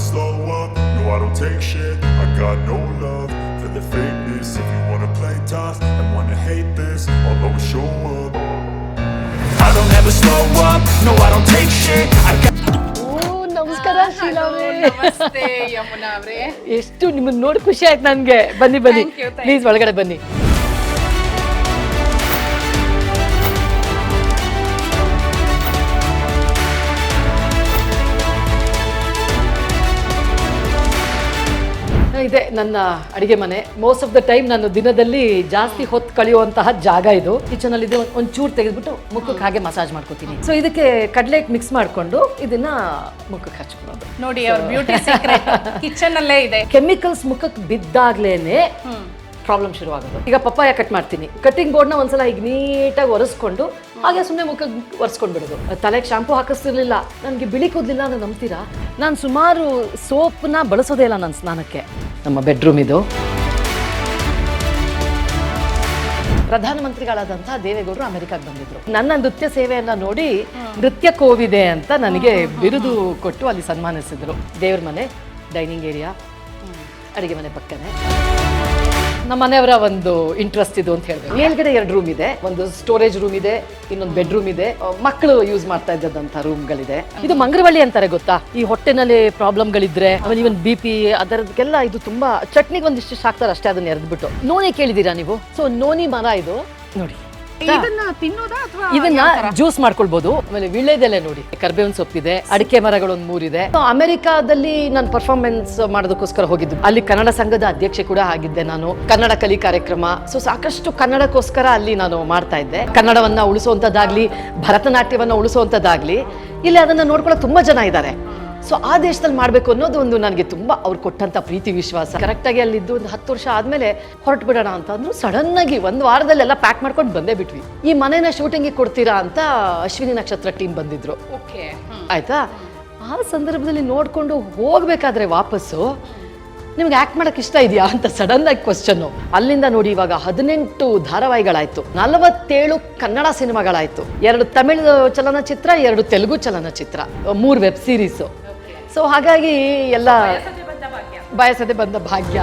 never slow up, no I don't take shit. I got no love for the fakeness. If you wanna play tough and wanna hate this, I'll always show up. I don't ever slow up, no I don't take shit. I got ನಮಸ್ಕಾರ ಶೀಲಾ ಅವರೇ. ನಮಸ್ತೆ ಯಮುನಾ ಅವರೇ. ಎಷ್ಟು ನಿಮ್ಮನ್ನ ನೋಡಿ ಖುಷಿ ಆಯ್ತು ನನ್ಗೆ. ಬನ್ನಿ ಬನ್ನಿ Thank you. ಪ್ಲೀಸ್ ಒಳಗಡೆ ಬನ್ನಿ. ಇದೆ ನನ್ನ ಅಡಿಗೆ ಮನೆ. ಮೋಸ್ಟ್ ಆಫ್ ದ ಟೈಮ್ ನಾನು ದಿನದಲ್ಲಿ ಜಾಸ್ತಿ ಹೊತ್ತು ಕಳೆಯುವಂತಹ ಜಾಗ ಇದು. ಕಿಚನ್ ಅಲ್ಲಿ ಒಂದು ಚೂರು ತೆಗೆದ್ಬಿಟ್ಟು ಮುಖಕ್ಕೆ ಹಾಗೆ ಮಸಾಜ್ ಮಾಡ್ಕೋತೀನಿ. ಸೊ ಇದಕ್ಕೆ ಕಡಲೆ ಮಿಕ್ಸ್ ಮಾಡ್ಕೊಂಡು ಇದನ್ನ ಮುಖಕ್ಕೆ ಹಚ್ಕೊಳ್ಳೋದು. ನೋಡಿ ಅವ್ರ ಬ್ಯೂಟಿ ಸೀಕ್ರೆಟ್ ಕಿಚನ್ ಅಲ್ಲೇ ಇದೆ. ಕೆಮಿಕಲ್ಸ್ ಮುಖಕ್ಕೆ ಬಿದ್ದಾಗ್ಲೇನೆ ಪ್ರಾಬ್ಲಮ್ ಶುರು ಆಗೋದು. ಈಗ ಪಪ್ಪಾಯ ಕಟ್ ಮಾಡ್ತೀನಿ, ಕಟ್ಟಿಂಗ್ ಬೋರ್ಡ್ನ ಒಂದ್ಸಲ ಈಗ ನೀಟಾಗಿ ಒರೆಸ್ಕೊಂಡು ಹಾಗೆ ಸುಮ್ಮನೆ ಮುಖಕ್ಕೆ ಒರೆಸ್ಕೊಂಡು ಬಿಡೋದು. ತಲೆಗೆ ಶಾಂಪೂ ಹಾಕಿಸ್ತಿರ್ಲಿಲ್ಲ, ನನಗೆ ಬಿಳಿ ಕೂದಲಿಲ್ಲ ಅಂತ ನಂಬ್ತೀರಾ? ನಾನು ಸುಮಾರು ಸೋಪ್ನ ಬಳಸೋದೇ ಇಲ್ಲ ನನ್ನ ಸ್ನಾನಕ್ಕೆ. ನಮ್ಮ ಬೆಡ್ರೂಮ್ ಇದು. ಪ್ರಧಾನಮಂತ್ರಿಗಳಾದಂತಹ ದೇವೇಗೌಡರು ಅಮೆರಿಕಾಗೆ ಬಂದಿದ್ರು. ನನ್ನ ನೃತ್ಯ ಸೇವೆಯನ್ನ ನೋಡಿ ನೃತ್ಯ ಕೋವಿದೆ ಅಂತ ನನಗೆ ಬಿರುದು ಕೊಟ್ಟು ಅಲ್ಲಿ ಸನ್ಮಾನಿಸಿದ್ರು. ದೇವ್ರ ಮನೆ, ಡೈನಿಂಗ್ ಏರಿಯಾ, ಅಡಿಗೆ ಮನೆ ಪಕ್ಕನೆ. ನಮ್ಮ ಮನೆಯವರ ಒಂದು ಇಂಟ್ರೆಸ್ಟ್ ಇದು ಅಂತ ಹೇಳ್ಬೇಕು. ಮೇಲ್ಗಡೆ 2 ರೂಮ್ ಇದೆ, ಒಂದು ಸ್ಟೋರೇಜ್ ರೂಮ್ ಇದೆ, ಇನ್ನೊಂದು ಬೆಡ್ರೂಮ್ ಇದೆ. ಮಕ್ಕಳು ಯೂಸ್ ಮಾಡ್ತಾ ಇದ್ದಂತ ರೂಮ್ಗಳಿದೆ. ಇದು ಮಂಗ್ರವಳ್ಳಿ ಅಂತಾರೆ ಗೊತ್ತಾ? ಈ ಹೊಟ್ಟೆನಲ್ಲಿ ಪ್ರಾಬ್ಲಮ್ಗಳಿದ್ರೆ ಆಮೇಲೆ ಇವನ್ BP ಅದರದಕ್ಕೆಲ್ಲ ಇದು ತುಂಬಾ. ಚಟ್ನಿಗೆ ಒಂದಿಷ್ಟು ಹಾಕ್ತಾರೆ ಅಷ್ಟೇ, ಅದನ್ನ ಎರೆದ್ಬಿಟ್ಟು. ನೋನಿ ಕೇಳಿದೀರಾ ನೀವು? ಸೊ ನೋನಿ ಮರ ಇದು ನೋಡಿ. ಇದನ್ನ ತಿನ್ನೋದಾ ಅಥವಾ ಇದನ್ನ ಜ್ಯೂಸ್ ಮಾಡ್ಕೊಳ್ಬಹುದು. ಆಮೇಲೆ ವಿಳ್ಳೆದೆಲೆ ನೋಡಿ, ಕರ್ಬೇವಿನ ಸೊಪ್ಪಿದೆ, ಅಡಿಕೆ ಮರಗಳು ಒಂದು 3 ಇದೆ. ಅಮೆರಿಕಾದಲ್ಲಿ ನಾನು ಪರ್ಫಾರ್ಮೆನ್ಸ್ ಮಾಡೋದಕ್ಕೋಸ್ಕರ ಹೋಗಿದ್ದು. ಅಲ್ಲಿ ಕನ್ನಡ ಸಂಘದ ಅಧ್ಯಕ್ಷೆ ಕೂಡ ಆಗಿದ್ದೆ ನಾನು. ಕನ್ನಡ ಕಲಿ ಕಾರ್ಯಕ್ರಮ, ಸೊ ಸಾಕಷ್ಟು ಕನ್ನಡಕ್ಕೋಸ್ಕರ ಅಲ್ಲಿ ನಾನು ಮಾಡ್ತಾ ಇದ್ದೆ. ಕನ್ನಡವನ್ನ ಉಳಿಸುವಂತದ್ದಾಗ್ಲಿ, ಭರತನಾಟ್ಯವನ್ನ ಉಳಿಸುವಂತದ್ದಾಗ್ಲಿ, ಇಲ್ಲಿ ಅದನ್ನ ನೋಡ್ಕೊಳ್ಳೋಕೆ ತುಂಬಾ ಜನ ಇದ್ದಾರೆ. ಸೊ ಆ ದೇಶದಲ್ಲಿ ಮಾಡಬೇಕು ಅನ್ನೋದು ಒಂದು ನನಗೆ ತುಂಬಾ ಅವ್ರು ಕೊಟ್ಟಂತ ಪ್ರೀತಿ ವಿಶ್ವಾಸ. ಕರೆಕ್ಟಾಗಿ ಅಲ್ಲಿದ್ದು ಒಂದು 10 ವರ್ಷ ಆದ್ಮೇಲೆ ಹೊರಟು ಬಿಡೋಣ ಅಂತ ಅಂದ್ರು. ಸಡನ್ ಆಗಿ 1 ವಾರದಲ್ಲಿ ಎಲ್ಲ ಪ್ಯಾಕ್ ಮಾಡ್ಕೊಂಡು ಬಂದೇ ಬಿಟ್ವಿ. ಈ ಮನೆನ ಶೂಟಿಂಗಿಗೆ ಕೊಡ್ತೀರಾ ಅಂತ ಅಶ್ವಿನಿ ನಕ್ಷತ್ರ ಟೀಮ್ ಬಂದಿದ್ರು. ಓಕೆ ಆಯ್ತಾ? ಆ ಸಂದರ್ಭದಲ್ಲಿ ನೋಡ್ಕೊಂಡು ಹೋಗ್ಬೇಕಾದ್ರೆ ವಾಪಸ್ಸು, ನಿಮ್ಗೆ ಆಕ್ಟ್ ಮಾಡಕ್ ಇಷ್ಟ ಇದೆಯಾ ಅಂತ ಸಡನ್ ಆಗಿ ಕ್ವಶನ್. ಅಲ್ಲಿಂದ ನೋಡಿ ಇವಾಗ 18 ಧಾರಾವಾಹಿಗಳಾಯ್ತು, 47 ಕನ್ನಡ ಸಿನಿಮಾಗಳಾಯ್ತು, 2 ತಮಿಳ್ ಚಲನಚಿತ್ರ, 2 ತೆಲುಗು ಚಲನಚಿತ್ರ, 3 ವೆಬ್ ಸೀರೀಸು. ಸೊ ಹಾಗಾಗಿ ಎಲ್ಲ ಬಯಸದೆ ಬಂದ ಭಾಗ್ಯ.